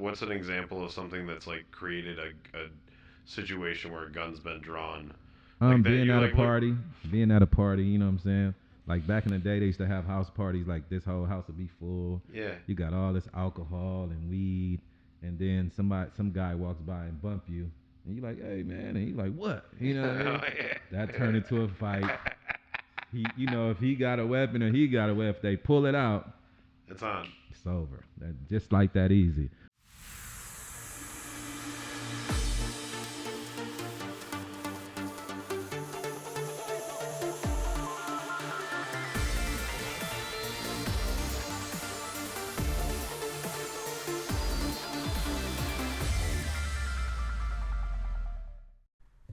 what's an example of something that's like created a situation where a gun's been drawn, like that Being you at a like what? party, being at a party, you know what I'm saying? Like back in the day, they used to have house parties. Like this whole house would be full. Yeah. You got all this alcohol and weed, and then some guy walks by and bump you, and you like, hey man, and you like, what? You know what I Oh mean? That yeah. turned into a fight. If he got a weapon or he got a weapon, if they pull it out, It's on. it's over. Just like that easy.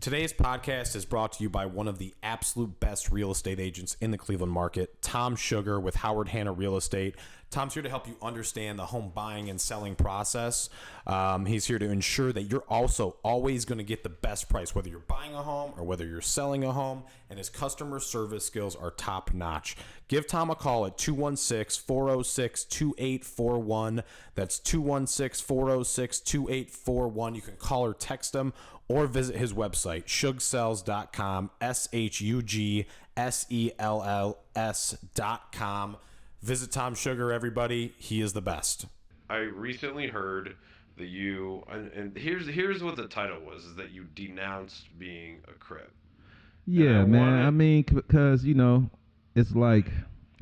Today's podcast is brought to you by one of the absolute best real estate agents in the Cleveland market, Tom Sugar with Howard Hanna Real Estate. Tom's here to help you understand the home buying and selling process. He's here to ensure that you're also always going to get the best price, whether you're buying a home or whether you're selling a home, and his customer service skills are top notch. Give Tom a call at 216-406-2841. That's 216-406-2841. You can call or text him or visit his website, shugsells.com, SHUGSELLS.com. Visit Tom Sugar, everybody. He is the best. I recently heard that you and here's what the title was, is that you denounced being a Crip. Yeah, man. I mean, because it's like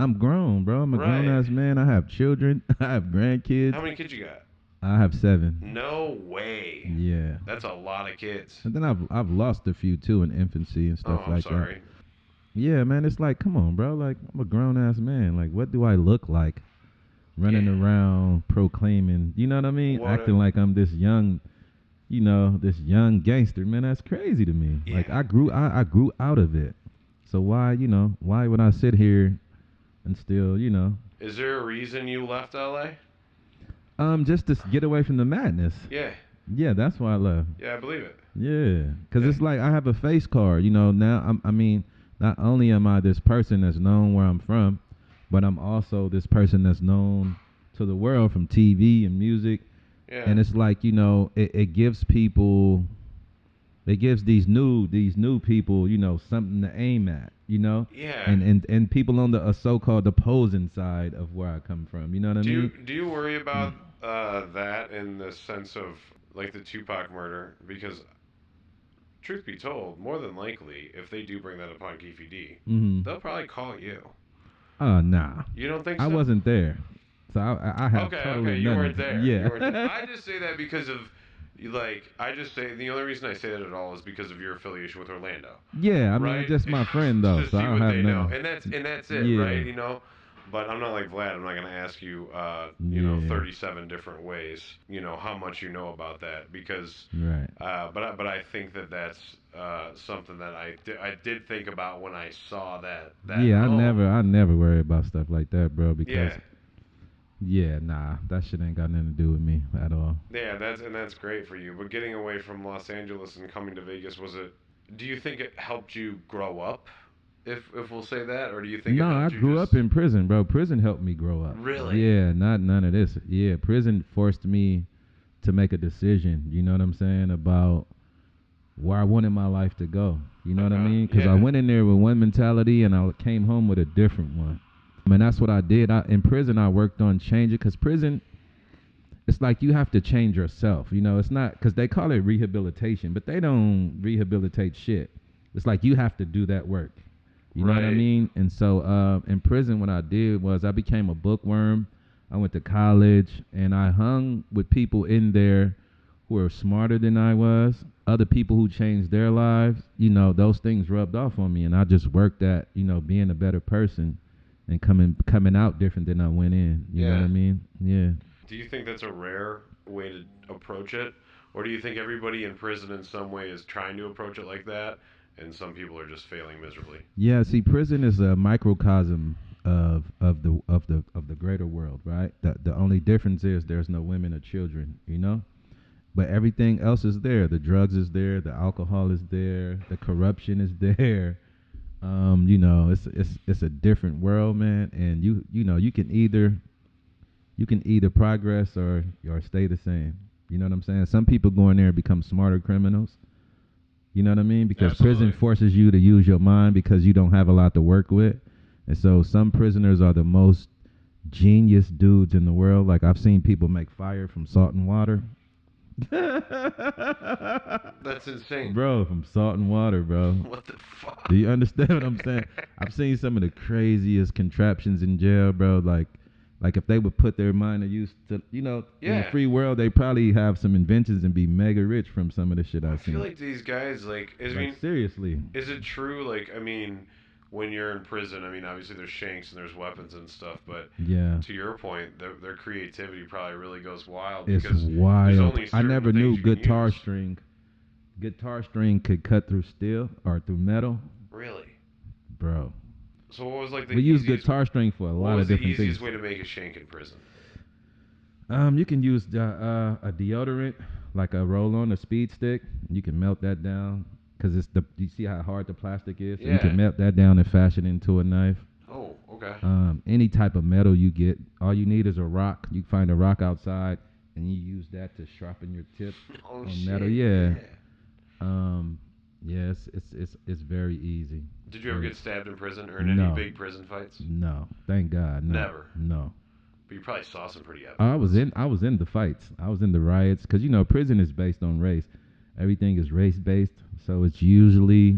I'm grown, bro. I'm a grown ass man. I have children. I have grandkids. How many kids you got? I have 7. No way. Yeah. That's a lot of kids. And then I've lost a few too in infancy and stuff I'm like sorry. that. Yeah, man. It's like, come on, bro. Like, I'm a grown ass man. Like, what do I look like running around proclaiming? You know what I mean? Acting like I'm this young, this young gangster. Man, that's crazy to me. Yeah. Like, I grew out of it. So why would I sit here and still, Is there a reason you left LA? Just to get away from the madness. Yeah. Yeah, that's why I left. Yeah, I believe it. Yeah, because it's like I have a face card. Now I mean, not only am I this person that's known where I'm from, but I'm also this person that's known to the world from TV and music. Yeah. And it's like, it gives people, it gives these new people, something to aim at, Yeah. And people on the so-called opposing side of where I come from. You know what I mean? Do you worry about that in the sense of like the Tupac murder? Because truth be told, more than likely, if they do bring that upon Keefy D, they'll probably call you. Nah. You don't think so? I wasn't there, so I have totally you nothing. weren't there. Yeah. You weren't there. I just say that because of, I just say the only reason I say that at all is because of your affiliation with Orlando. Yeah, I mean, right? it's just my friend though, to so see I don't what have they nothing. know, and that's it, Yeah. right? But I'm not like Vlad. I'm not gonna ask you, 37 different ways, how much you know about that, because, right. But I think that's something that I did think about when I saw that. Yeah, home. I never worry about stuff like that, bro, because. Yeah. Yeah, nah, that shit ain't got nothing to do with me at all. Yeah, that's great for you. But getting away from Los Angeles and coming to Vegas, do you think it helped you grow up? If we'll say that, or do you think? No, I grew up in prison, bro. Prison helped me grow up. Really? Yeah, none of this. Yeah, prison forced me to make a decision. You know what I'm saying, about where I wanted my life to go. You know what I mean? Because I went in there with one mentality and I came home with a different one. I mean, that's what I did. In prison, I worked on changing, because prison, it's like you have to change yourself. It's not, because they call it rehabilitation, but they don't rehabilitate shit. It's like you have to do that work. You know what I mean? And so in prison, what I did was I became a bookworm. I went to college, and I hung with people in there who were smarter than I was, other people who changed their lives. Those things rubbed off on me, and I just worked at, being a better person and coming out different than I went in. You know what I mean? Yeah. Do you think that's a rare way to approach it? Or do you think everybody in prison in some way is trying to approach it like that, and some people are just failing miserably? Yeah, see, prison is a microcosm of the greater world, right? The only difference is there's no women or children, But everything else is there. The drugs is there, the alcohol is there, the corruption is there. It's a different world, man, and you can either you can either progress or stay the same. You know what I'm saying? Some people go in there and become smarter criminals. You know what I mean? Because Absolutely. prison forces you to use your mind because you don't have a lot to work with. And so some prisoners are the most genius dudes in the world. Like I've seen people make fire from salt and water. That's insane. Bro, from salt and water, bro. What the fuck? Do you understand what I'm saying? I've seen some of the craziest contraptions in jail, bro. Like if they would put their mind to use to, in the free world, they probably have some inventions and be mega rich from some of the shit I've seen. I feel like these guys, seriously. Is it true? When you're in prison, obviously there's shanks and there's weapons and stuff, but yeah, to your point, their creativity probably really goes wild. It's because wild. There's only I never knew guitar use. string could cut through steel or through metal. Really? Bro. So what was the we use guitar string for a lot of different things. What was the easiest way to make a shank in prison? You can use a deodorant, like a roll-on, a speed stick. You can melt that down because you see how hard the plastic is. So yeah. You can melt that down and fashion it into a knife. Oh, okay. Any type of metal you get, all you need is a rock. You find a rock outside and you use that to sharpen your tip on metal. Yeah. Yeah, it's very easy. Did you ever get stabbed in prison or in any big prison fights? No, thank God. No. Never. No. But you probably saw some pretty epic. I was in the fights. I was in the riots because prison is based on race. Everything is race based, so it's usually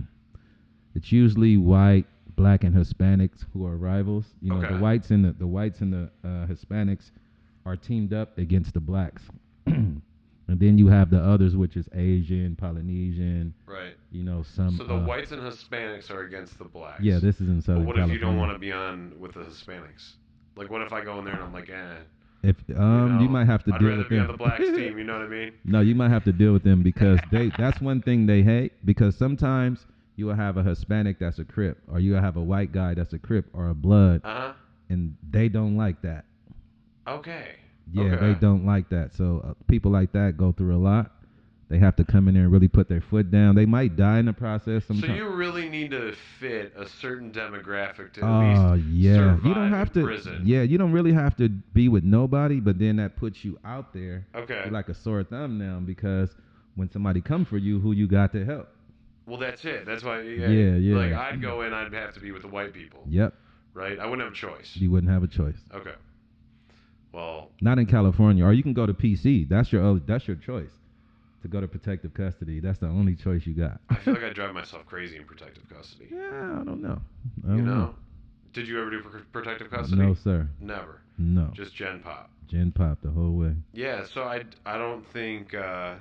white, black, and Hispanics who are rivals. Okay. The whites and the Hispanics are teamed up against the blacks. And then you have the others, which is Asian, Polynesian. Right. Some. So the whites and Hispanics are against the blacks. Yeah, this is in Southern California. But what if you don't want to be on with the Hispanics? Like, what if I go in there and I'm like, If you might have to deal with them. I'd rather be on the blacks team. You know what I mean? No, you might have to deal with them because that's one thing they hate. Because sometimes you will have a Hispanic that's a Crip, or you will have a white guy that's a Crip or a Blood, and they don't like that. Okay. Yeah, they don't like that. So people like that go through a lot. They have to come in there and really put their foot down. They might die in the process sometimes. So you really need to fit a certain demographic to at least survive you don't have to. prison. Yeah, you don't really have to be with nobody, but then that puts you out there. Okay. You're like a sore thumb now because when somebody come for you, who you got to help? Well, that's it. That's why. Yeah. Like I'd go in, I'd have to be with the white people. Yep. Right. I wouldn't have a choice. You wouldn't have a choice. Okay. Well. Not in California, or you can go to PC. That's your choice. To go to protective custody. That's the only choice you got. I feel like I drive myself crazy in protective custody. Yeah, I don't know. Did you ever do protective custody? No, sir. Never. No. Just Gen Pop. Gen Pop the whole way. Yeah, so I don't think I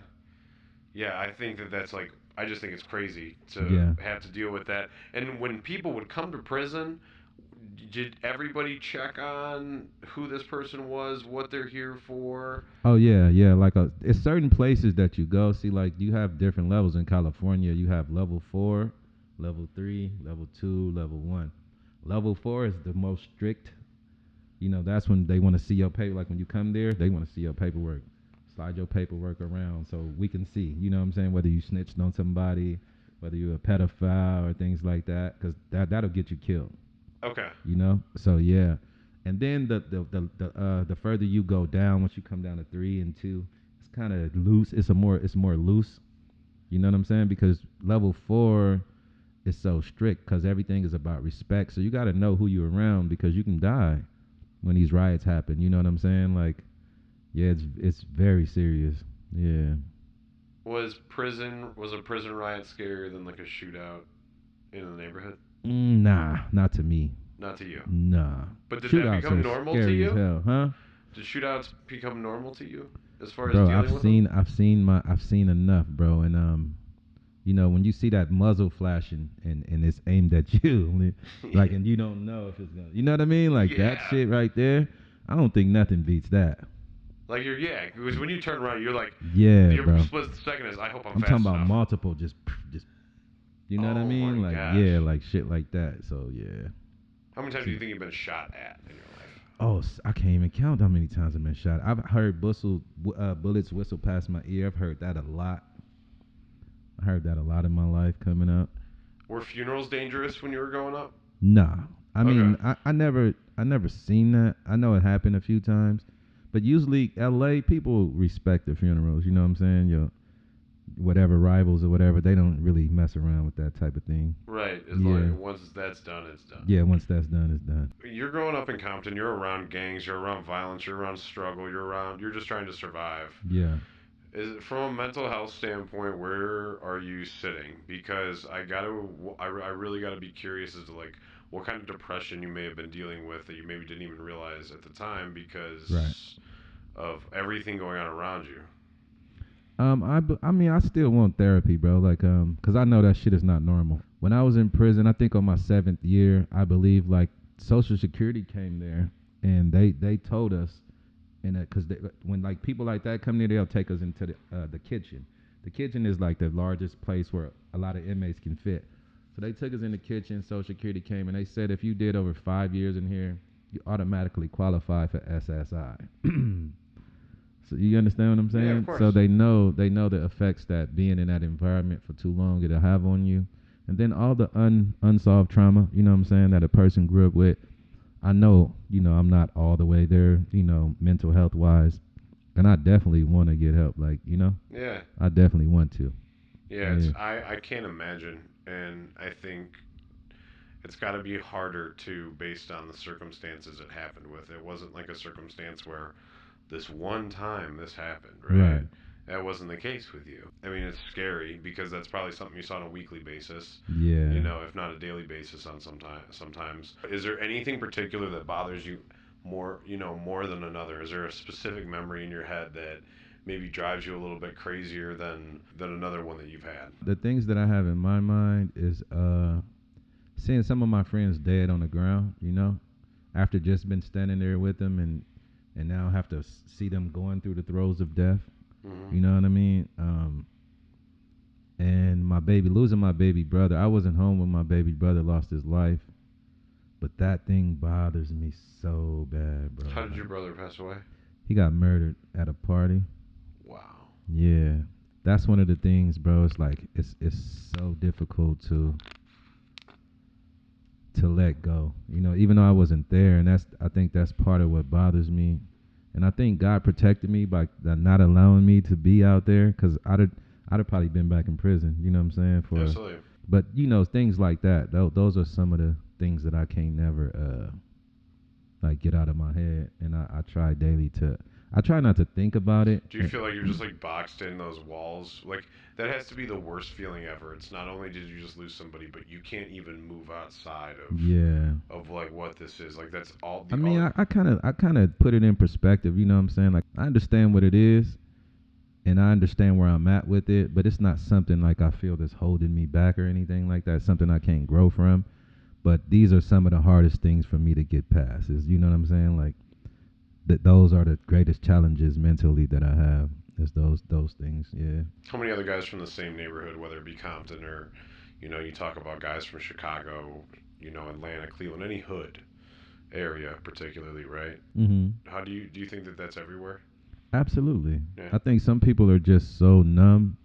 think that's I just think it's crazy to have to deal with that. And when people would come to prison, did everybody check on who this person was, what they're here for? Oh yeah. Like it's certain places that you go. See, like you have different levels in California. You have level 4, level 3, level 2, level 1. Level 4 is the most strict. That's when they want to see your paper. Like when you come there, they want to see your paperwork. Slide your paperwork around so we can see. You know what I'm saying? Whether you snitched on somebody, whether you're a pedophile or things like that, because that'll get you killed. Okay. So yeah, and then the further you go down, once you come down to 3 and 2, it's kind of loose. It's more loose. You know what I'm saying? Because level 4 is so strict because everything is about respect. So you got to know who you're around because you can die when these riots happen. You know what I'm saying? Like, yeah, it's very serious. Yeah. Was a prison riot scarier than like a shootout in the neighborhood? Nah, not to me. Not to you. Nah. But did shootouts that become normal to you? As hell, huh? Did shootouts become normal to you as far as bro, dealing with them? I've seen enough, bro, and when you see that muzzle flashing and it's aimed at you, like, and you don't know if it's gonna, you know what I mean? Like that shit right there. I don't think nothing beats that. Like because when you turn around, you're like, your bro. Split second is I hope I'm fast talking about enough. multiple, just. You know what I mean? Like, gosh. yeah, like shit like that. So, yeah. How many times do you think you've been shot at in your life? Oh, I can't even count how many times I've been shot. I've heard bullets whistle past my ear. I've heard that a lot. I heard that a lot in my life coming up. Were funerals dangerous when you were growing up? Nah. I mean, I never seen that. I know it happened a few times. But usually LA people respect the funerals. You know what I'm saying? Your whatever rivals or whatever, they don't really mess around with that type of thing. Right. It's like once that's done, it's done. Yeah, once that's done, it's done. You're growing up in Compton. You're around gangs. You're around violence. You're around struggle. You're just trying to survive. Yeah. Is it from a mental health standpoint? Where are you sitting? Because I really gotta be curious as to like what kind of depression you may have been dealing with that you maybe didn't even realize at the time because of everything going on around you. I mean, I still want therapy, bro. Like, cause I know that shit is not normal. When I was in prison, I think on my 7th year, I believe like Social Security came there and they told us, and cause when like people like that come there, they'll take us into the kitchen. The kitchen is like the largest place where a lot of inmates can fit. So they took us in the kitchen. Social Security came and they said if you did over 5 years in here, you automatically qualify for SSI. So you understand what I'm saying? Yeah, of course. So they know the effects that being in that environment for too long it'll have on you. And then all the unsolved trauma, you know what I'm saying, that a person grew up with. I know, I'm not all the way there, mental health wise. And I definitely want to get help, like, Yeah. I definitely want to. Yeah, I can't imagine, and I think it's got to be harder too based on the circumstances it happened with. It wasn't like a circumstance where this one time this happened, right? That wasn't the case with you. I mean, it's scary because that's probably something you saw on a weekly basis. Yeah. If not a daily basis on sometimes. Is there anything particular that bothers you more than another? Is there a specific memory in your head that maybe drives you a little bit crazier than another one that you've had? The things that I have in my mind is seeing some of my friends dead on the ground, after just been standing there with them and now have to see them going through the throes of death. Mm-hmm. You know what I mean? And losing my baby brother. I wasn't home when my baby brother lost his life, but that thing bothers me so bad, bro. How did your brother pass away? He got murdered at a party. Wow. Yeah, that's one of the things, bro. It's like it's so difficult to let go. Even though I wasn't there, and I think that's part of what bothers me. And I think God protected me by not allowing me to be out there, because I'd have probably been back in prison. You know what I'm saying? Absolutely. But things like that. Those are some of the things that I can't never like get out of my head, and I try daily to. I try not to think about it. Do you feel like you're just like boxed in those walls? Like that has to be the worst feeling ever. It's not only did you just lose somebody, but you can't even move outside of like what this is. Like that's all. I kind of put it in perspective. You know what I'm saying? Like I understand what it is, and I understand where I'm at with it, but it's not something like I feel that's holding me back or anything like that. It's something I can't grow from. But these are some of the hardest things for me to get past. Is you know what I'm saying? Like. Those are the greatest challenges mentally that I have. Is those things, yeah. How many other guys from the same neighborhood, whether it be Compton or, you talk about guys from Chicago, Atlanta, Cleveland, any hood area particularly, right? Mm-hmm. How do you think that that's everywhere? Absolutely. Yeah. I think some people are just so numb.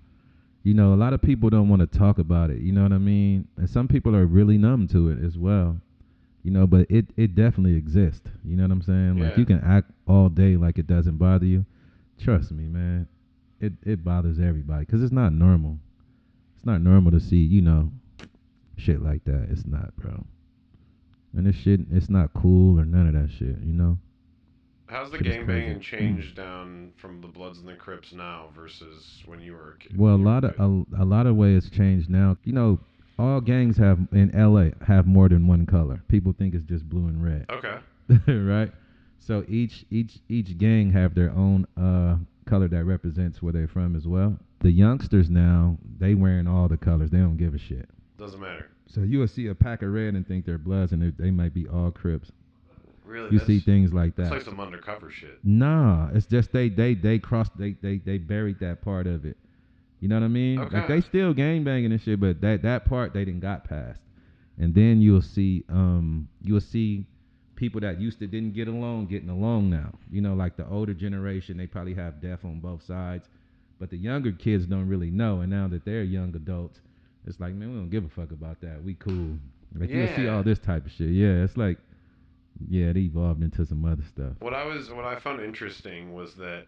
A lot of people don't want to talk about it. You know what I mean? And some people are really numb to it as well. But it definitely exists. You know what I'm saying? Yeah. Like you can act all day like it doesn't bother you. Trust me, man. It bothers everybody because it's not normal. It's not normal to see, shit like that. It's not, bro. And this shit, it's not cool or none of that shit, How's the Shit is gangbanging crazy. changed down from the Bloods and the Crips now versus when you were a kid? Well, a lot of ways changed now. All gangs in LA have more than one color. People think it's just blue and red. Okay. Right? So each gang have their own color that represents where they're from as well. The youngsters now, they wearing all the colors. They don't give a shit. Doesn't matter. So you will see a pack of red and think they're Bloods, and they might be all Crips. Really? You see things like that. It's like some undercover shit. Nah, it's just they buried that part of it. You know what I mean? Okay. Like they still gang banging and shit, but that part they didn't got past. And then you'll see people that used to didn't get along getting along now. Like the older generation, they probably have death on both sides, but the younger kids don't really know. And now that they're young adults, it's like, man, we don't give a fuck about that. We cool. Like you'll see all this type of shit. Yeah, it's like, Yeah, it evolved into some other stuff. What I found interesting was that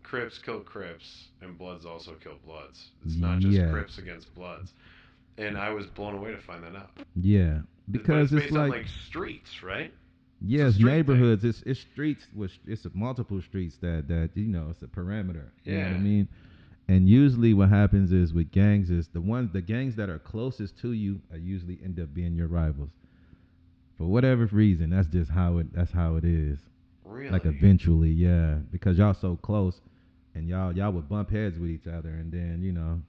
Crips kill Crips and Bloods also kill Bloods. It's not just Yeah, Crips against Bloods. And I was blown away to find that out. yeah, But it's because it's based on like, like streets, right? It's a yes, street thing. neighborhoods. It's streets. It's multiple streets that it's a parameter. You know what I Yeah. mean? And usually, what happens is with gangs is the gangs that are closest to you are usually end up being your rivals for whatever reason. That's how it is. Really? Like eventually, yeah, because y'all so close, and y'all would bump heads with each other, and then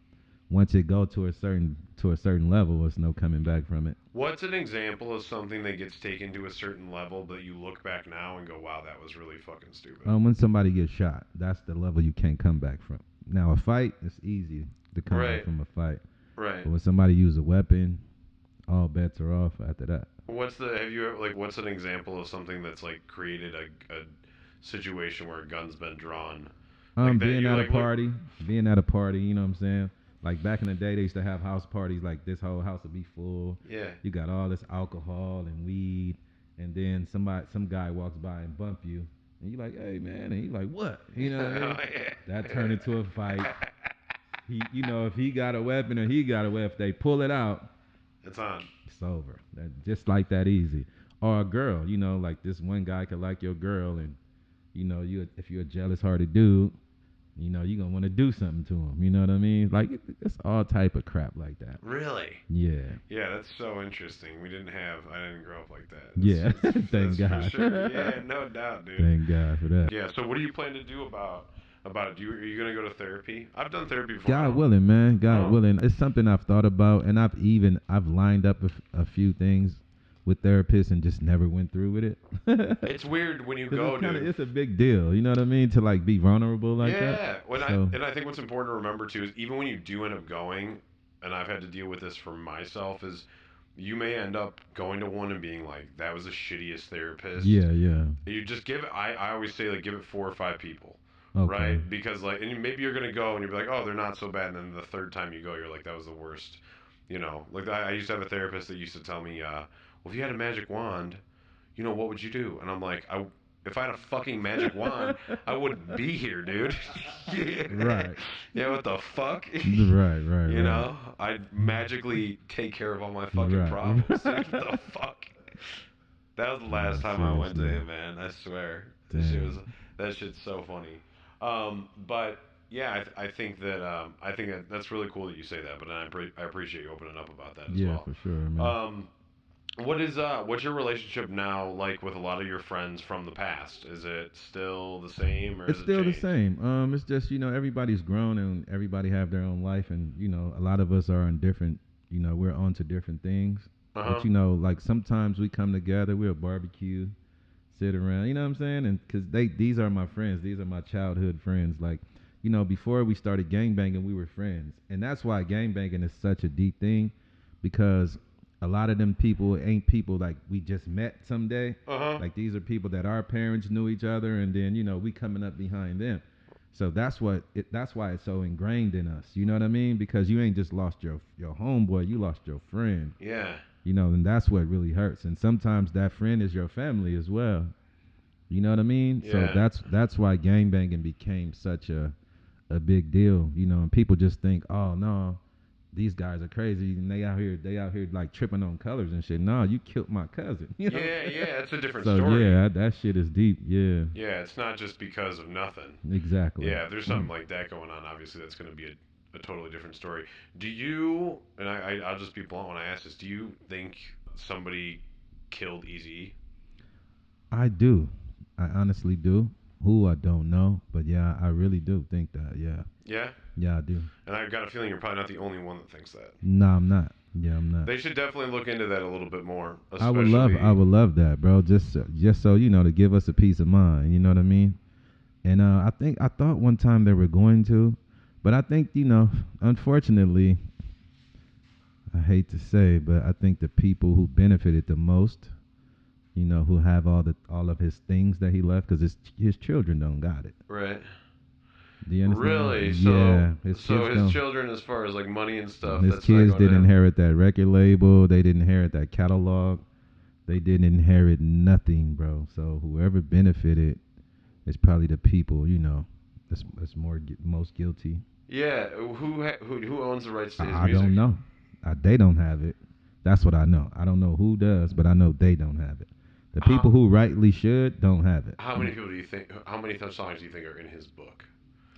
once it go to a certain level, there's no coming back from it. What's an example of something that gets taken to a certain level, but you look back now and go, "Wow, that was really fucking stupid." When somebody gets shot, that's the level you can't come back from. Now a fight, it's easy to come back Right. from a fight, Right. but when somebody use a weapon, all bets are off after that. What's an example of something that's like created a situation where a gun's been drawn? Like that Being you at a like look. party, being at a party, you know what I'm saying? Like back in the day, they used to have house parties. Like this whole house would be full. Yeah. You got all this alcohol and weed, and then some guy walks by and bump you, and you're like, "Hey man," and you're like, "What?" You know what I mean? Oh, yeah. That turned into a fight. If he got a weapon or he got a weapon, if they pull it out, It's on. it's over. Just like that easy. Or a girl, like this one guy could like your girl, and if you're a jealous-hearted dude, you're gonna want to do something to him. You know what I mean? Like it's all type of crap like that. Really? Yeah. Yeah, that's so interesting. I didn't grow up like that. Yeah. Thank That's for God. sure. Yeah, no doubt, dude. Thank God for that. Yeah. So what do you plan to do about it? Are you gonna go to therapy? I've done therapy before. God willing, man. God Oh. willing. It's something I've thought about, and I've lined up a few things with therapists and just never went through with it. It's weird when you 'Cause go, dude. it's a big deal. You know what I mean? To like be vulnerable like that. Yeah. And I think what's important to remember too is even when you do end up going, and I've had to deal with this for myself, is you may end up going to one and being like, that was the shittiest therapist. Yeah, yeah. You just give it. I always say like give it 4 or 5 people. Okay. Right? Because like, and maybe you're gonna go and you'll be like, oh, they're not so bad, and then the third time you go, you're like, that was the worst. Like I used to have a therapist that used to tell me, well, if you had a magic wand, what would you do? And I'm like, if I had a fucking magic wand, I wouldn't be here, dude. Yeah. Right. Yeah, what the fuck? Right. I'd magically take care of all my fucking Right. problems, dude. What the fuck? That was the last time I went to seriously. him, man. I swear. Damn. That shit's so funny. But yeah, I think that that's really cool that you say that. But I appreciate you opening up about that as Yeah, well. for sure, man. What's your relationship now like with a lot of your friends from the past? Is it still the same, or It's is it still the changed? same. It's just everybody's grown and everybody have their own life, and a lot of us are on different. We're on to different things. Uh-huh. But like sometimes we come together, we'll barbecue, sit around. You know what I'm saying? And because these are my friends, these are my childhood friends. Like before we started gangbanging, we were friends, and that's why gangbanging is such a deep thing, because a lot of them people ain't people like we just met someday. Uh-huh. Like these are people that our parents knew each other, and then we coming up behind them. So that's why it's so ingrained in us. You know what I mean? Because you ain't just lost your homeboy, you lost your friend. Yeah. And that's what really hurts. And sometimes that friend is your family as well. You know what I mean? Yeah. So that's why gangbanging became such a big deal. And people just think, oh no, these guys are crazy and they out here like tripping on colors and shit. No, you killed my cousin. Yeah, it's a different So story. yeah, that shit is deep. Yeah. Yeah, it's not just because of nothing. Exactly. Yeah, if there's something like that going on, obviously that's going to be a totally different story. Do you, and I'll just be blunt when I ask this, do you think somebody killed Eazy-E? I do. I honestly do. Who, I don't know, but yeah, I really do think that. Yeah. Yeah? Yeah, I do. And I've got a feeling you're probably not the only one that thinks that. No, I'm not. Yeah, I'm not. They should definitely look into that a little bit more. I would love that, bro. Just so to give us a peace of mind. You know what I mean? And I thought one time they were going to, but I think unfortunately, I hate to say, but I think the people who benefited the most, who have all of his things that he left, because his children don't got it. Right. Do you understand? Really? Yeah. His children, as far as like money and stuff, his that's kids not going didn't to inherit that record label. They didn't inherit that catalog. They didn't inherit nothing, bro. So whoever benefited is probably the people, that's most guilty. Yeah, who owns the rights to his I music? don't know. They don't have it. That's what I know. I don't know who does, but I know they don't have it. The How people who rightly should don't have it. how many people do you think? How many songs do you think are in his book?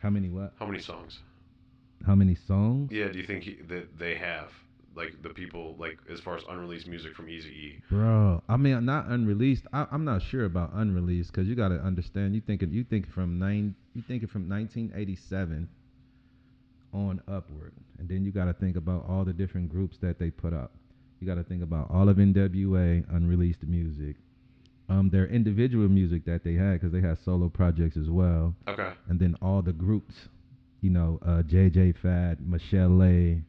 How many what? How many songs? How many songs? Yeah, do you think that they have like the people like as far as unreleased music from Eazy-E? Bro, I mean, not unreleased. I'm not sure about unreleased because you got to understand. You thinking from 1987 on upward, and then you got to think about all the different groups that they put up. You got to think about all of NWA unreleased music, their individual music that they had because they had solo projects as well, Okay. and then all the groups, JJ Fad, Michelle A,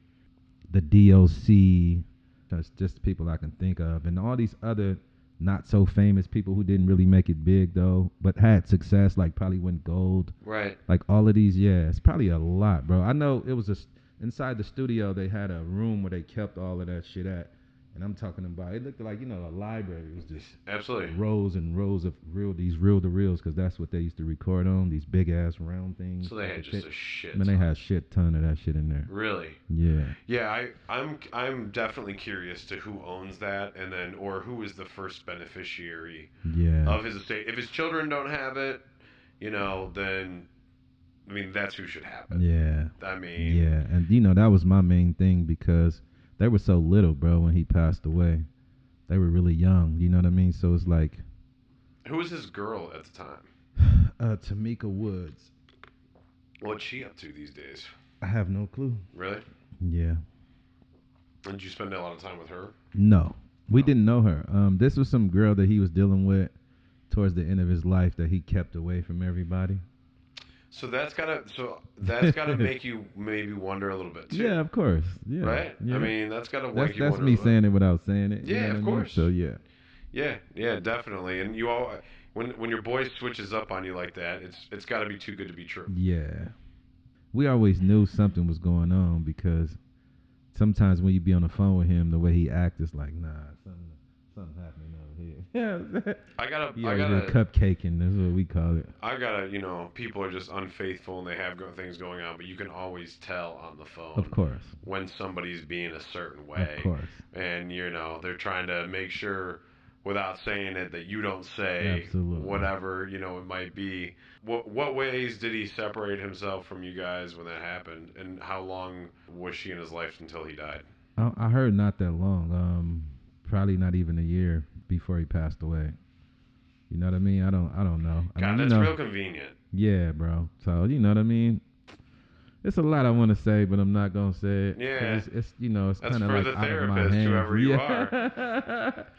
the DOC. That's just people I can think of, and all these other not so famous people who didn't really make it big though, but had success, like probably went gold. Right. Like all of these, yeah, it's probably a lot, bro. I know it was inside the studio. They had a room where they kept all of that shit at, and I'm talking about. It looked like a library. It was just Absolutely. rows and rows of reel to reels, because that's what they used to record on, these big ass round things. So they had just a shit. I mean, they had a shit ton of that shit in there. Really? Yeah. Yeah, I'm definitely curious to who owns that, and then or who is the first beneficiary of his estate. If his children don't have it, then I mean that's who should have it. Yeah. I mean. Yeah, and that was my main thing because they were so little, bro, when he passed away. They were really young, you know what I mean? So it's like, who was his girl at the time? Tamika Woods. What's she up to these days? I have no clue. Really? Yeah. Did you spend a lot of time with her? No. We didn't know her. This was some girl that he was dealing with towards the end of his life that he kept away from everybody. So that's gotta make you maybe wonder a little bit too. Yeah, of course. Yeah. Right? Yeah. I mean, that's gotta make you wonder. That's me saying it without saying it. Yeah, of course. So yeah. Yeah, definitely. And you all, when your boy switches up on you like that, it's got to be too good to be true. Yeah, we always knew something was going on because sometimes when you be on the phone with him, the way he acts is like, nah, something happening over here. Yeah, I gotta cupcaking. That's what we call it. I gotta, people are just unfaithful and they have things going on, but you can always tell on the phone. Of course. When somebody's being a certain way. Of course. And they're trying to make sure, without saying it, that you don't say Absolutely. whatever it might be. What ways did he separate himself from you guys when that happened, and how long was she in his life until he died? I heard not that long. Probably not even a year before he passed away. You know what I mean? I don't know. God, that's real convenient. Yeah, bro. So you know what I mean? It's a lot I want to say, but I'm not gonna say it. Yeah, it's kind of like the out of my therapist, hands. whoever you are.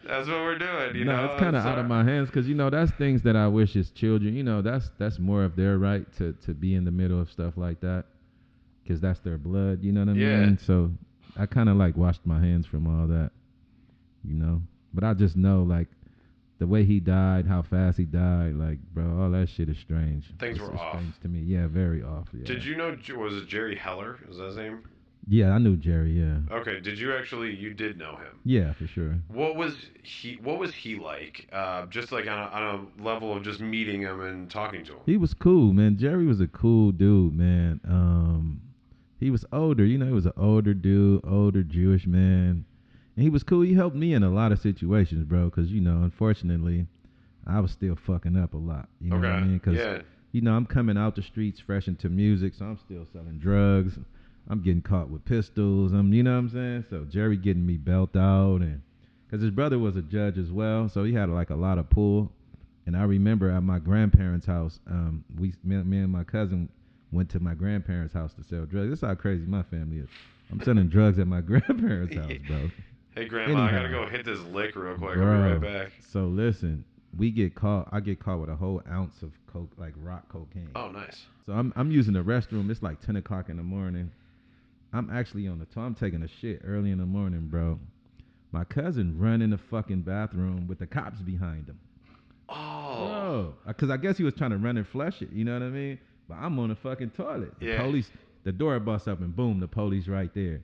That's what we're doing. It's kind of out of my hands because that's things that I wish as children. That's more of their right to be in the middle of stuff like that because that's their blood. You know what I mean? So I kind of like washed my hands from all that. But I just know like the way he died, how fast he died, like, bro, all that shit is strange. Things were off. Strange to me. Yeah, very off. Yeah. Did you know, was it Jerry Heller? Is that his name? Yeah, I knew Jerry, yeah. Okay, you did know him? Yeah, for sure. What was he like? Just like on a level of just meeting him and talking to him? He was cool, man. Jerry was a cool dude, man. He was older, he was an older dude, older Jewish man. And he was cool. He helped me in a lot of situations, bro, because, unfortunately, I was still fucking up a lot. You know what I mean? Because, I'm coming out the streets fresh into music, so I'm still selling drugs. I'm getting caught with pistols. You know what I'm saying? So Jerry getting me belt out. And because his brother was a judge as well, so he had, like, a lot of pull. And I remember at my grandparents' house, me and my cousin went to my grandparents' house to sell drugs. This is how crazy my family is. I'm selling drugs at my grandparents' house, bro. Hey, Grandma, I gotta go hit this lick real quick. Bro, I'll be right back. So listen, I get caught with a whole ounce of coke, like rock cocaine. Oh, nice. So I'm using the restroom. It's like 10 o'clock in the morning. I'm actually on the toilet. I'm taking a shit early in the morning, bro. My cousin run in the fucking bathroom with the cops behind him. Oh. Bro, because I guess he was trying to run and flush it. You know what I mean? But I'm on the fucking toilet. The police, the door busts up and boom, the police right there.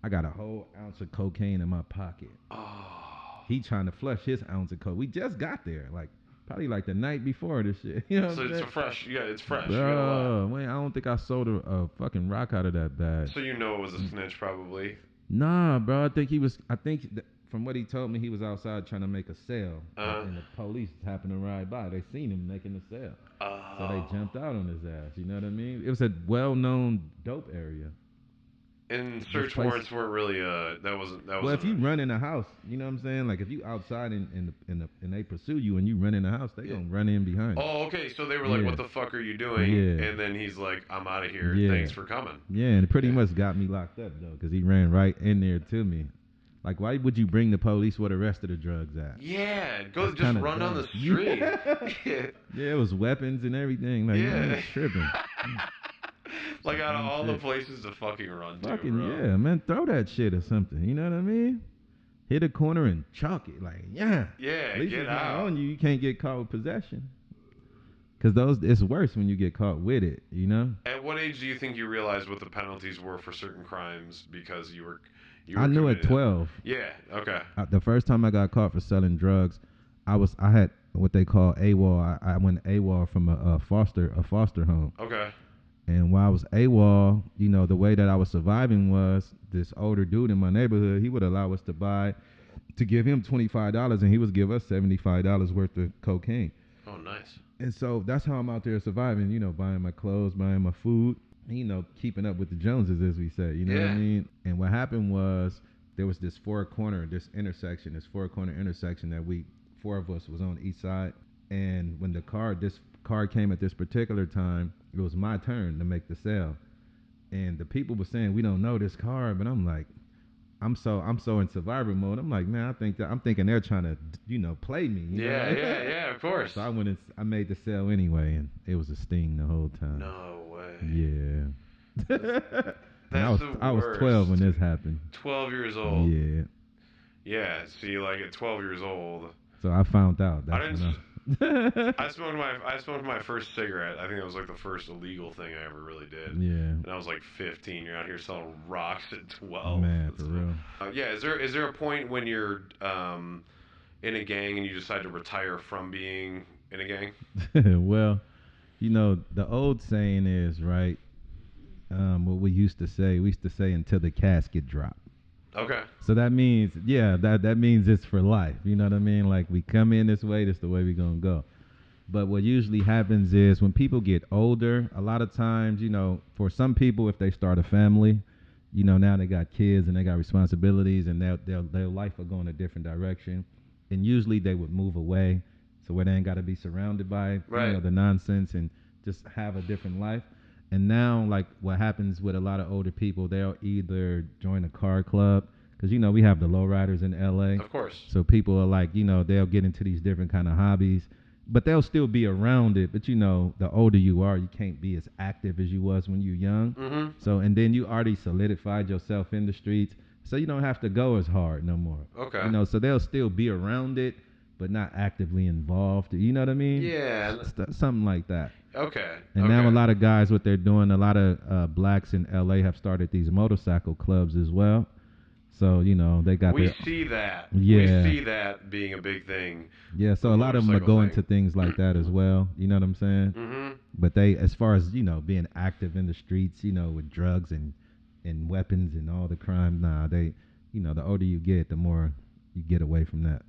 I got a whole ounce of cocaine in my pocket. Oh. he trying to flush his ounce of coke. We just got there, like probably like the night before this shit. You know what I'm saying? It's fresh. Yeah, it's fresh. Bro, man, I don't think I sold a fucking rock out of that bag. So you know it was a snitch, probably. Nah, bro. I think from what he told me, he was outside trying to make a sale, and the police happened to ride by. They seen him making the sale, so they jumped out on his ass. You know what I mean? It was a well-known dope area. And search warrants weren't really that wasn't. Well, if you run in a house, you know what I'm saying? Like if you outside and they pursue you and you run in the house, they gonna run in behind you. Oh, okay. So they were like, "What the fuck are you doing?" Yeah. And then he's like, "I'm out of here. Yeah. Thanks for coming." Yeah, and it pretty much got me locked up though, because he ran right in there to me. Like, why would you bring the police where the rest of the drugs at? Yeah, just run down the street. Yeah, it was weapons and everything. Like, man, it's tripping. Like out of all the places to fucking run to, bro. Yeah, man, throw that shit or something. You know what I mean? Hit a corner and chalk it. Like, yeah. Yeah, at least get it's out. Not on you. You can't get caught with possession. Because it's worse when you get caught with it, you know? At what age do you think you realized what the penalties were for certain crimes because you were I knew at 12. Yeah, okay. The first time I got caught for selling drugs, I had what they call AWOL. I went AWOL from a foster home. Okay. And while I was AWOL, you know, the way that I was surviving was this older dude in my neighborhood, he would allow us to give him $25 and he would give us $75 worth of cocaine. Oh, nice. And so that's how I'm out there surviving, you know, buying my clothes, buying my food, you know, keeping up with the Joneses, as we say, you know what I mean? And what happened was there was this four-corner intersection that four of us was on each side. And when this car came at this particular time, it was my turn to make the sale. And the people were saying, we don't know this car, but I'm like, I'm so in survivor mode. I'm like, man, I'm thinking they're trying to, you know, play me. You know? Yeah, of course. So I made the sale anyway, and it was a sting the whole time. No way. Yeah. That's I was 12 when this happened. 12 years old. Yeah. Yeah. See, like at 12 years old. So I found out. I smoked my first cigarette. I think that was like the first illegal thing I ever really did. Yeah. And I was like 15. You're out here selling rocks at 12. Man, for real. Yeah. Is there a point when you're in a gang and you decide to retire from being in a gang? Well, you know, the old saying is, right, what we used to say until the casket dropped. Okay. So that means, that means it's for life. You know what I mean? Like, we come in this way, this is the way we're going to go. But what usually happens is when people get older, a lot of times, you know, for some people, if they start a family, you know, now they got kids and they got responsibilities and their life will go in a different direction. And usually they would move away so where they ain't got to be surrounded by you know, the nonsense and just have a different life. And now, like, what happens with a lot of older people, they'll either join a car club, because, you know, we have the lowriders in L.A. Of course. So people are like, you know, they'll get into these different kind of hobbies, but they'll still be around it. But, you know, the older you are, you can't be as active as you was when you're young. Mm-hmm. So, and then you already solidified yourself in the streets, so you don't have to go as hard no more. Okay. You know, so they'll still be around it, but not actively involved. You know what I mean? Yeah. Something like that. Okay. And now a lot of guys, what they're doing, a lot of blacks in LA have started these motorcycle clubs as well. So, you know, they got We see that. Yeah. We see that being a big thing. Yeah, so a lot of them are going to things like that as well. You know what I'm saying? Mm-hmm. But they, as far as, you know, being active in the streets, you know, with drugs and weapons and all the crime, they, you know, the older you get, the more you get away from that.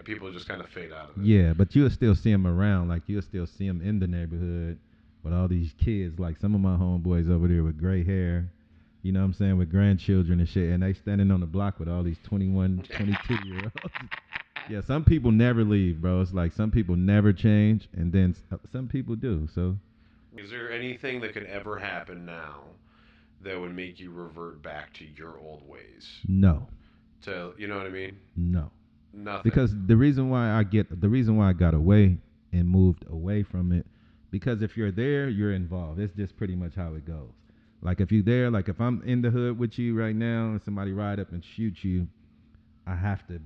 People just kind of fade out of it. Yeah, but you'll still see them around. Like, you'll still see them in the neighborhood with all these kids. Like, some of my homeboys over there with gray hair, you know what I'm saying, with grandchildren and shit, and they standing on the block with all these 21, 22-year-olds. Yeah, some people never leave, bro. It's like some people never change, and then some people do, so. Is there anything that could ever happen now that would make you revert back to your old ways? No. You know what I mean? No. Nothing. Because the reason why I got away and moved away from it, because if you're there, you're involved. It's just pretty much how it goes. Like, if you're there, like if I'm in the hood with you right now and somebody ride up and shoot you, I have to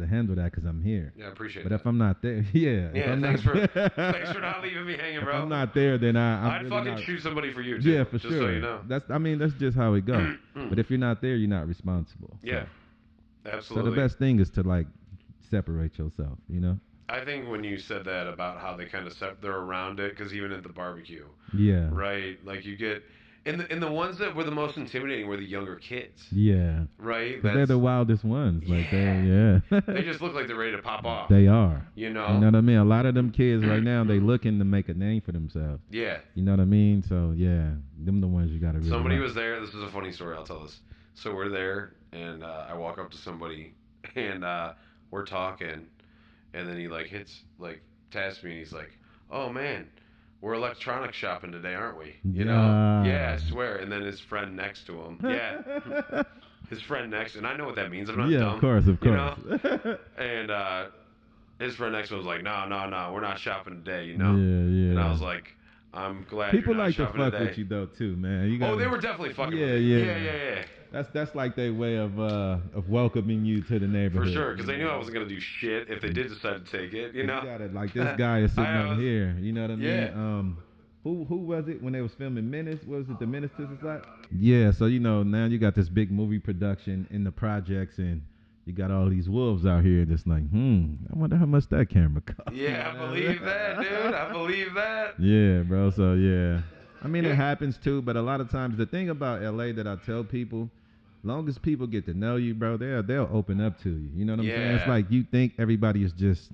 handle that because I'm here. Yeah, I appreciate it. But if I'm not there, thanks for not leaving me hanging, bro. If I'm not there, then I'd really fucking shoot somebody for you too. Yeah, for just sure. So you know. That's just how it goes. But if you're not there, you're not responsible. Yeah. So. Absolutely. So the best thing is to like separate yourself, you know? I think when you said that about how they kind of they're around it, because even at the barbecue, Yeah. right? Like you get, and the ones that were the most intimidating were the younger kids. Yeah. Right? Because they're the wildest ones. Like they just look like they're ready to pop off. They are. You know? You know what I mean? A lot of them kids right now, they looking to make a name for themselves. Yeah. You know what I mean? So yeah, them the ones you gotta really Somebody watch. was there. This is a funny story. I'll tell this. So we're there, and I walk up to somebody, and we're talking, and then he like taps me, and he's like, "Oh man, we're electronics shopping today, aren't we?" You know? Yeah, I swear. And then his friend next to him, yeah, his friend next, and I know what that means. I'm not dumb. Of course. You know? And his friend next to him was like, "No, we're not shopping today," you know? Yeah. And I was like, I'm glad people you're not like to shopping fuck today. with you though too, man. You gotta, they were definitely fucking with me. Yeah. That's like their way of welcoming you to the neighborhood. For sure, because they knew I wasn't gonna do shit if they did decide to take it. You know, you gotta, like this guy is sitting over here. You know what I mean? Who was it when they was filming Menace? What was it, the Menace to Society? Yeah, so you know now you got this big movie production in the projects and you got all these wolves out here just like, I wonder how much that camera cost. Yeah, I believe that, dude. I believe that. Yeah, bro. So yeah. I mean it happens too, but a lot of times the thing about LA that I tell people, long as people get to know you, bro, they'll open up to you. You know what I'm saying? It's like you think everybody is just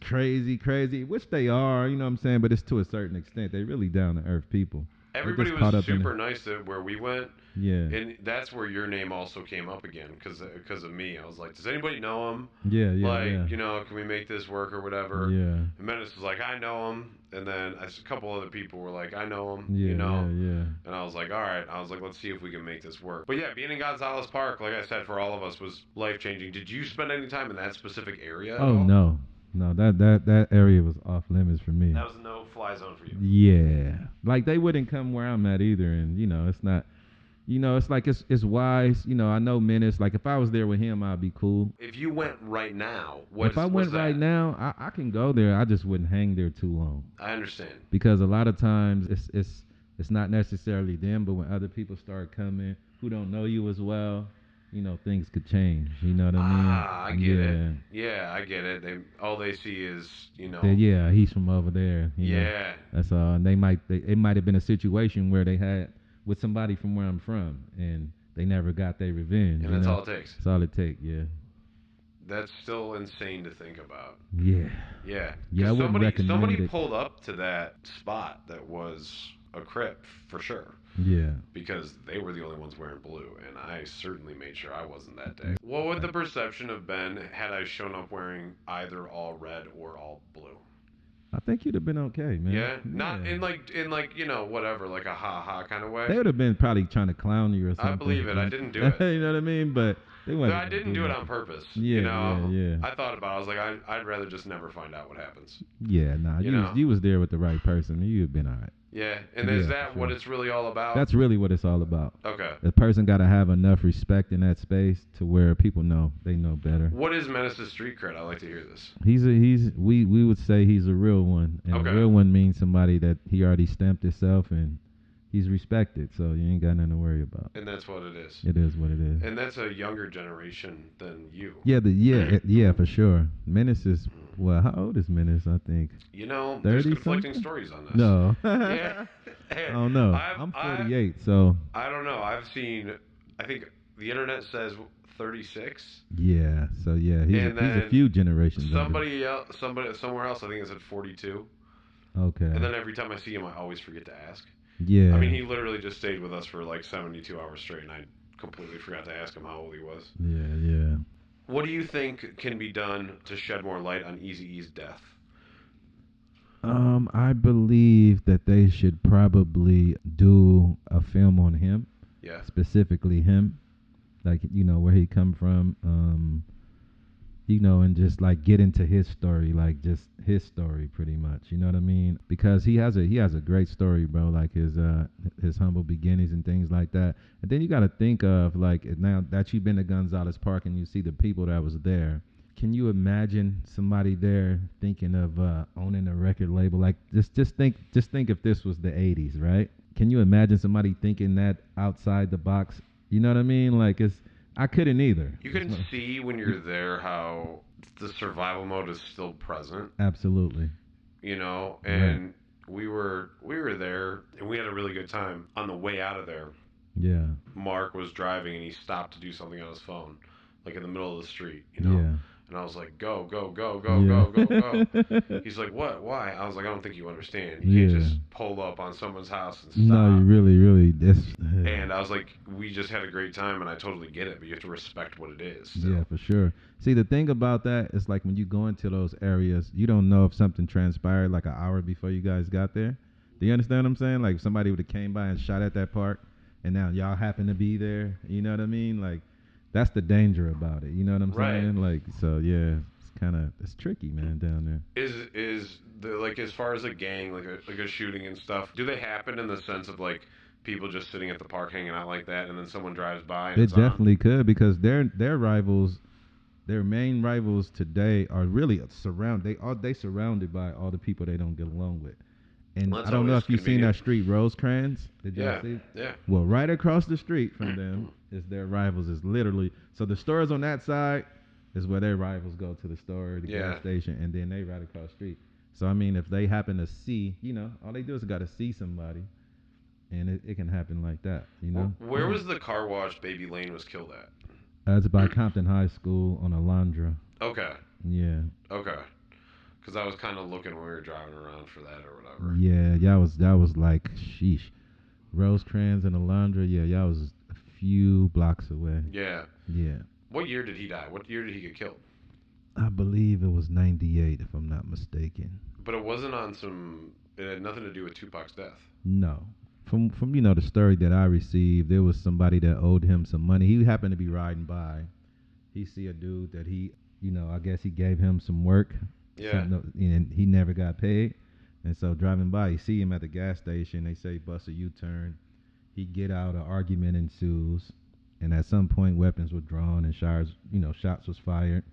crazy, which they are, you know what I'm saying? But it's to a certain extent. They really down to earth people. Everybody was super nice at where we went. Yeah. And that's where your name also came up again because of me. I was like, does anybody know him? Yeah. Like, you know, can we make this work or whatever? Yeah. And Menace was like, I know him. And then a couple other people were like, I know him. Yeah, you know? Yeah. And I was like, all right. I was like, let's see if we can make this work. But yeah, being in Gonzales Park, like I said, for all of us was life-changing. Did you spend any time in that specific area at all? No, that area was off limits for me. That was a no-fly zone for you. Yeah, like they wouldn't come where I'm at either, and you know it's not. You know, it's like it's wise. You know, I know Menace. Like if I was there with him, I'd be cool. If you went right now, if I went right now, I can go there. I just wouldn't hang there too long. I understand. Because a lot of times it's not necessarily them, but when other people start coming who don't know you as well, you know, things could change. You know what I mean? I get it. Yeah, I get it. All they see is, you know. Yeah, he's from over there. You know? That's all. And it might have been a situation where they had with somebody from where I'm from, and they never got their revenge. And that's all it takes. That's all it takes. Yeah. That's still insane to think about. Yeah. Yeah. Yeah. I wouldn't recommend somebody it. pulled up to that spot that was a Crip for sure. Yeah. Because they were the only ones wearing blue, and I certainly made sure I wasn't that day. What would the perception have been had I shown up wearing either all red or all blue? I think you'd have been okay, man. Yeah, not in like you know whatever, like a ha kind of way. They would have been probably trying to clown you or something. I believe it. I didn't do it. You know what I mean? But they wouldn't. I didn't do it on purpose. Yeah, you know? yeah. I thought about it. I was like, I'd rather just never find out what happens. Yeah, nah. You was there with the right person. You'd have been all right. Yeah, and is that what it's really all about? That's really what it's all about. Okay. The person got to have enough respect in that space to where people know they know better. What is Menace's street cred? I'd like to hear this. We would say he's a real one, and a real one means somebody that he already stamped himself and he's respected, so you ain't got nothing to worry about. And that's what it is. It is what it is. And that's a younger generation than you. Yeah, for sure. Menace is. Well, how old is Menace? I think. You know, there's conflicting stories on this. No. Yeah. I don't know. I'm 48, so. I don't know. I've seen. I think the internet says 36. Yeah. So yeah, he's a few generations. Somebody somewhere else. I think it's at 42. Okay. And then every time I see him, I always forget to ask. Yeah. I mean, he literally just stayed with us for like 72 hours straight, and I completely forgot to ask him how old he was. Yeah. What do you think can be done to shed more light on Eazy-E's death? I believe that they should probably do a film on him. Yeah. Specifically him, like where he come from, and just like get into his story, like just his story, pretty much. You know what I mean? Because he has a great story, bro. Like his humble beginnings and things like that. And then you got to think of like now that you've been to Gonzales Park and you see the people that was there. Can you imagine somebody there thinking of owning a record label? Like just think if this was the '80s, right? Can you imagine somebody thinking that outside the box? You know what I mean? Like I couldn't either. You can see when you're there how the survival mode is still present. Absolutely. You know, Right. and we were there, and we had a really good time. On the way out of there, Yeah. Mark was driving, and he stopped to do something on his phone, like in the middle of the street, you know. Yeah. And I was like, go, go, go, go, Yeah. go, go, go. He's like, what? Why? I was like, I don't think you understand. You can't Yeah. just pull up on someone's house and stop. No, you really. That's. And I was like, we just had a great time, and I totally get it, but you have to respect what it is. Still. Yeah, for sure. See, the thing about that is like when you go into those areas, you don't know if something transpired like an hour before you guys got there. Do you understand what I'm saying? Like if somebody would have came by and shot at that park, and now y'all happen to be there. You know what I mean? Like that's the danger about it. You know what I'm saying? Like so, yeah. It's tricky, man, down there. Is the like as far as a gang, like a shooting and stuff? Do they happen in the sense of like people just sitting at the park hanging out like that, and then someone drives by? And it definitely could because their rivals, their main rivals today are really they surrounded by all the people they don't get along with. And I don't know if you've seen that street, Rosecrans. Did you see? Yeah. Well, right across the street from them is their rivals. Is literally so the stores on that side is where their rivals go to the store, the gas station, and then they right across the street. So I mean, if they happen to see, you know, all they do is got to see somebody, and it can happen like that, you know. Where was the car wash Baby Lane was killed at? It's by Compton High School on Alondra. Okay. Yeah. Okay. Because I was kind of looking when we were driving around for that or whatever. Yeah, that was like sheesh. Rosecrans and Alondra, yeah, y'all was a few blocks away. Yeah. Yeah. What year did he die? What year did he get killed? I believe it was 98, if I'm not mistaken. But it wasn't on some. It had nothing to do with Tupac's death. No. From you know the story that I received, there was somebody that owed him some money. He happened to be riding by. He see a dude that he, you know, I guess he gave him some work. Yeah. And he never got paid. And so driving by, he see him at the gas station. They say bust a U-turn. He get out, an argument ensues. And at some point, weapons were drawn and shots was fired.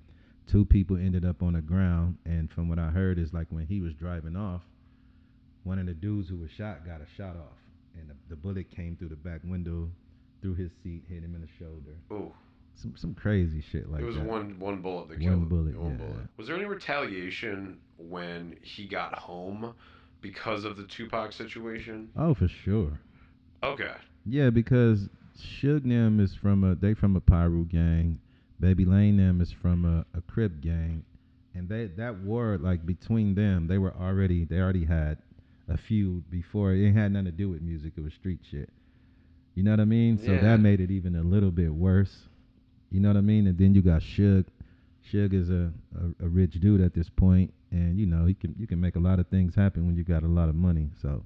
2 people ended up on the ground. And from what I heard is like when he was driving off, one of the dudes who was shot got a shot off. And the bullet came through the back window, through his seat, hit him in the shoulder. Ooh. Some crazy shit like that. It was one bullet that killed him. One bullet. Yeah. Was there any retaliation when he got home because of the Tupac situation? Oh, for sure. Okay. Yeah, because Suge them is from a Pyro gang. Baby Lane them is from a Crip gang. And that war, like between them, they already had a feud before. It had nothing to do with music. It was street shit. You know what I mean? So that made it even a little bit worse. You know what I mean? And then you got Suge. Suge is a rich dude at this point, and you know you can make a lot of things happen when you got a lot of money. So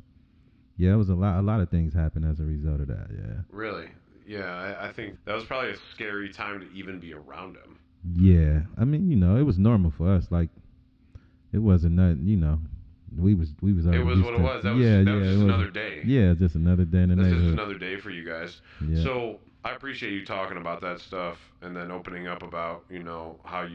yeah, it was a lot of things happen as a result of that. Yeah. Really? Yeah, I think that was probably a scary time to even be around him. Yeah, I mean, you know, it was normal for us. Like, it wasn't nothing. You know, we was. It was what it was. That was just another day. Yeah, just another day in the neighborhood. This is another day for you guys. Yeah. So I appreciate you talking about that stuff and then opening up about how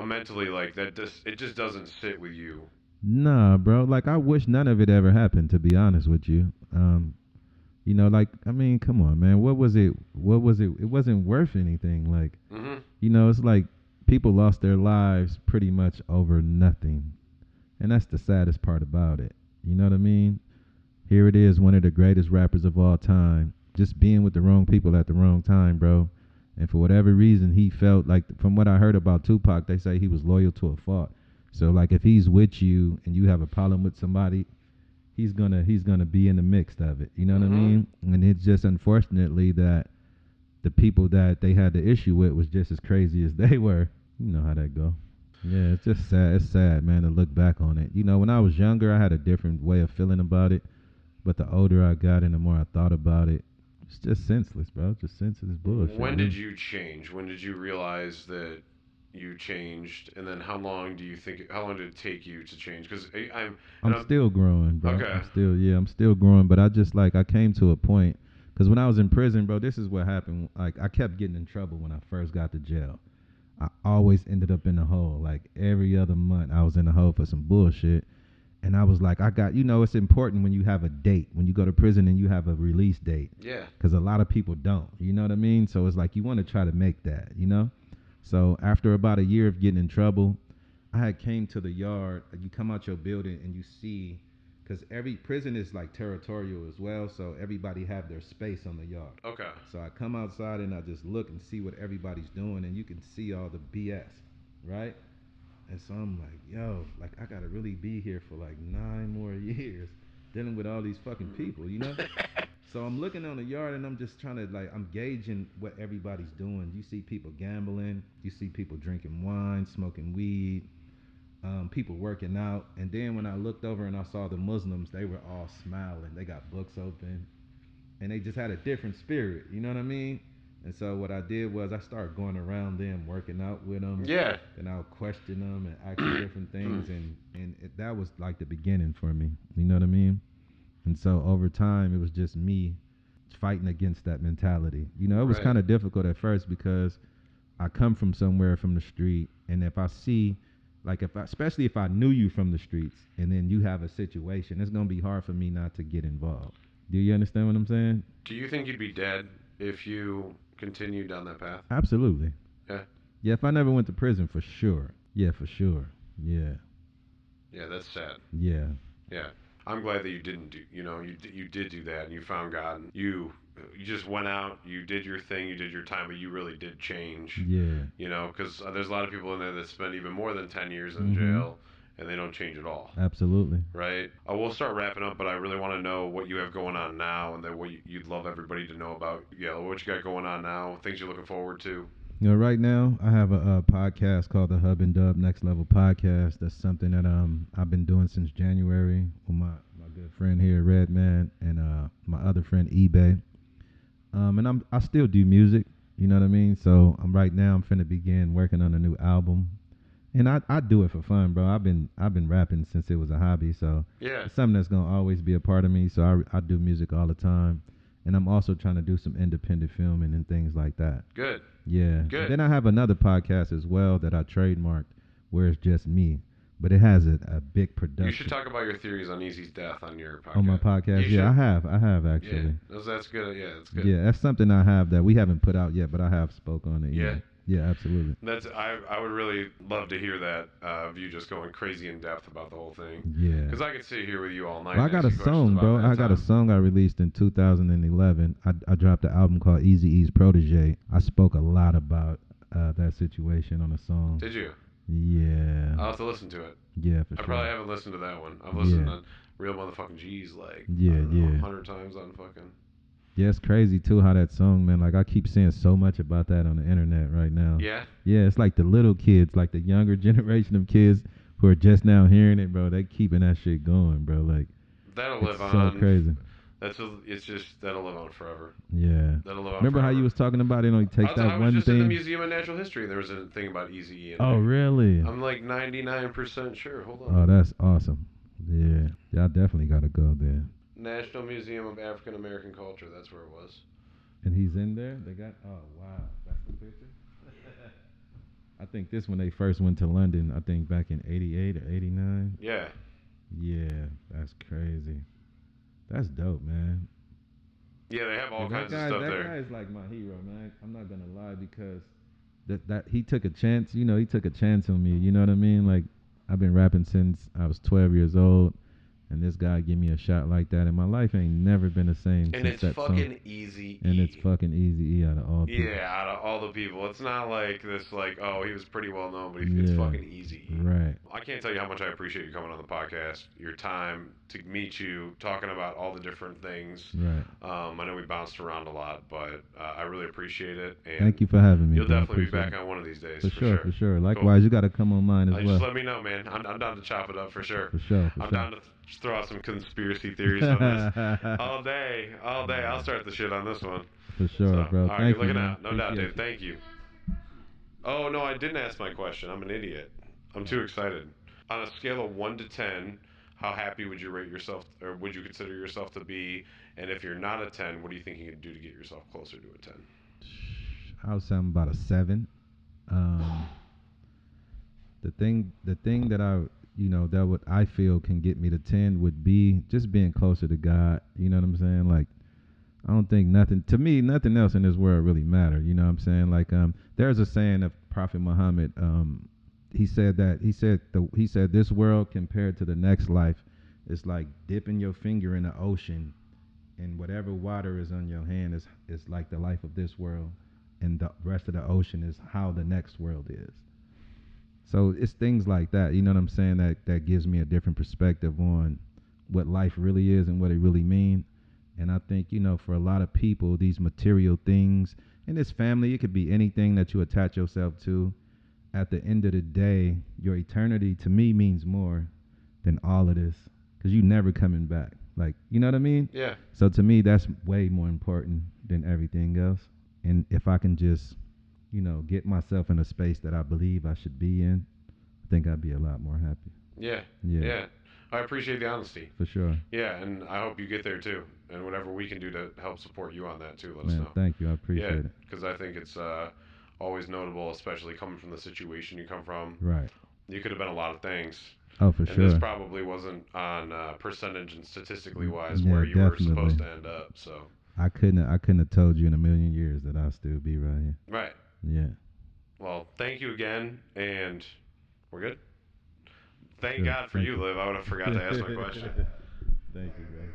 mentally like that. It just doesn't sit with you. Nah, bro. Like I wish none of it ever happened. To be honest with you, you know, like I mean, come on, man. What was it? It wasn't worth anything. Like, you know, it's like people lost their lives pretty much over nothing, and that's the saddest part about it. You know what I mean? Here it is, one of the greatest rappers of all time, just being with the wrong people at the wrong time, bro. And for whatever reason, he felt like, from what I heard about Tupac, they say he was loyal to a fault. So like if he's with you and you have a problem with somebody, he's gonna be in the mix of it. You know what I mean? And it's just unfortunately that the people that they had the issue with was just as crazy as they were. You know how that go. Yeah, it's just sad. It's sad, man, to look back on it. You know, when I was younger, I had a different way of feeling about it. But the older I got and the more I thought about it, it's just senseless, bro. Just senseless bullshit. When did you change? When did you realize that you changed? And then how long did it take you to change? Because I'm still growing, bro. Okay. I'm still growing. But I came to a point, because when I was in prison, bro, this is what happened. Like, I kept getting in trouble when I first got to jail. I always ended up in the hole. Like, every other month, I was in the hole for some bullshit. And I was like, I got, it's important when you have a date, when you go to prison and you have a release date. Yeah. Because a lot of people don't, you know what I mean? So it's like you want to try to make that, So after about a year of getting in trouble, I had came to the yard. You come out your building and you see, because every prison is like territorial as well, so everybody have their space on the yard. Okay. So I come outside and I just look and see what everybody's doing, and you can see all the BS, right? And so I'm like, yo, like I gotta really be here for like 9 more years dealing with all these fucking people, So I'm looking on the yard and I'm just trying to I'm gauging what everybody's doing. You see people gambling, you see people drinking wine, smoking weed, people working out. And then when I looked over and I saw the Muslims, they were all smiling. They got books open and they just had a different spirit, you know what I mean? And so what I did was I started going around them, working out with them. Yeah. And I'll question them and ask them different things. That was like the beginning for me, you know what I mean? And so over time, it was just me fighting against that mentality. It was kind of difficult at first because I come from somewhere from the street. And if I see, especially if I knew you from the streets and then you have a situation, it's going to be hard for me not to get involved. Do you understand what I'm saying? Do you think you'd be dead if you continued down that path? Absolutely. Yeah. Yeah, if I never went to prison, for sure. Yeah, for sure. Yeah. Yeah, that's sad. Yeah. Yeah. I'm glad that you didn't do, you did do that and you found God. And you just went out, you did your thing, you did your time, but you really did change. Yeah. Because there's a lot of people in there that spend even more than 10 years in jail and they don't change at all. Absolutely. Right? We'll start wrapping up, but I really want to know what you have going on now and then what you'd love everybody to know about. Yeah, what you got going on now, things you're looking forward to. Right now I have a podcast called the Hub and Dub Next Level Podcast. That's something that I've been doing since January with my good friend here, Redman, and my other friend eBay. And I still do music, you know what I mean? So I'm finna begin working on a new album. And I do it for fun, bro. I've been rapping since it was a hobby, so yeah, it's something that's gonna always be a part of me. So I do music all the time. And I'm also trying to do some independent filming and things like that. Good. Yeah. Good. Then I have another podcast as well that I trademarked where it's just me. But it has a big production. You should talk about your theories on Eazy's death on your podcast. On my podcast? Yeah, I have actually. Yeah, that's good. Yeah, that's good. Yeah, that's something I have that we haven't put out yet, but I have spoke on it. Yeah. Yeah, absolutely. I would really love to hear that of you just going crazy in depth about the whole thing. Yeah. Because I could sit here with you all night. Well, I got a song, bro. I got a song I released in 2011. I dropped an album called Eazy-E's Protege. I spoke a lot about that situation on a song. Did you? Yeah. I'll have to listen to it. Yeah, for sure. I probably haven't listened to that one. I've listened to Real Motherfucking G's like 100 times on fucking. Yeah, it's crazy too how that song, man. Like I keep seeing so much about that on the internet right now. Yeah. Yeah, it's like the little kids, like the younger generation of kids who are just now hearing it, bro. They keeping that shit going, bro. Like that'll live on. So crazy. That'll live on forever. Yeah. That'll live on. Remember forever. How you was talking about it? He takes that one thing. I was just in the Museum of Natural History. There was a thing about Eazy-E. Oh, really? I'm like 99% sure. Hold on. Oh, that's awesome. Yeah, I definitely got to go there. National Museum of African American Culture. That's where it was. And he's in there. They got. Oh wow, that's the picture. I think this when they first went to London. I think back in '88 or '89. Yeah. Yeah, that's crazy. That's dope, man. Yeah, they have all kinds of stuff there. That guy is like my hero, man. I'm not gonna lie because that he took a chance. He took a chance on me. You know what I mean? Like I've been rapping since I was 12 years old. And this guy give me a shot like that, and my life ain't never been the same. And since it's that fucking song. Eazy-E. And it's fucking Eazy-E out of all people. Yeah, out of all the people. It's not like this, like, oh, he was pretty well known, but it's fucking Eazy-E. Right. I can't tell you how much I appreciate you coming on the podcast, your time to meet you, talking about all the different things. Right. I know we bounced around a lot, but I really appreciate it. And thank you for having me. You'll definitely be back on one of these days. For sure. Likewise, you got to come on mine as well. Just let me know, man. I'm down to chop it up for sure. For sure. I'm down to throw out some conspiracy theories on this all day. I'll start the shit on this one. For sure, bro. All right, thank you're looking you, out. No doubt, dude. Thank you. Oh, no, I didn't ask my question. I'm an idiot. I'm too excited. On a scale of 1 to 10, how happy would you rate yourself, or would you consider yourself to be? And if you're not a 10, what do you think you can do to get yourself closer to a 10? I would say I'm about a 7. The thing that that what I feel can get me to 10 would be just being closer to God. You know what I'm saying? Like, I don't think nothing to me, nothing else in this world really matter. You know what I'm saying? Like, there's a saying of Prophet Muhammad. He said this world compared to the next life is like dipping your finger in the ocean, and whatever water is on your hand is like the life of this world, and the rest of the ocean is how the next world is. So it's things like that, you know what I'm saying, that gives me a different perspective on what life really is and what it really means. And I think, for a lot of people, these material things, in this family, it could be anything that you attach yourself to. At the end of the day, your eternity to me means more than all of this, because you never coming back. Like, you know what I mean? Yeah. So to me, that's way more important than everything else. And if I can just, get myself in a space that I believe I should be in, I think I'd be a lot more happy. Yeah. Yeah. Yeah. I appreciate the honesty. For sure. Yeah, and I hope you get there too. And whatever we can do to help support you on that too, let us Man, know. thank you. I appreciate it. Because I think it's always notable, especially coming from the situation you come from. Right. You could have been a lot of things. Oh, for and sure. this probably wasn't on percentage and statistically wise Yeah, where you were definitely. supposed to end up. So I couldn't have told you in a million years that I'll still be right here. right. Yeah. Well, thank you again, and we're good. Thank Sure. God for Thank you, Liv. I would have forgot to ask my question. Thank you, bro.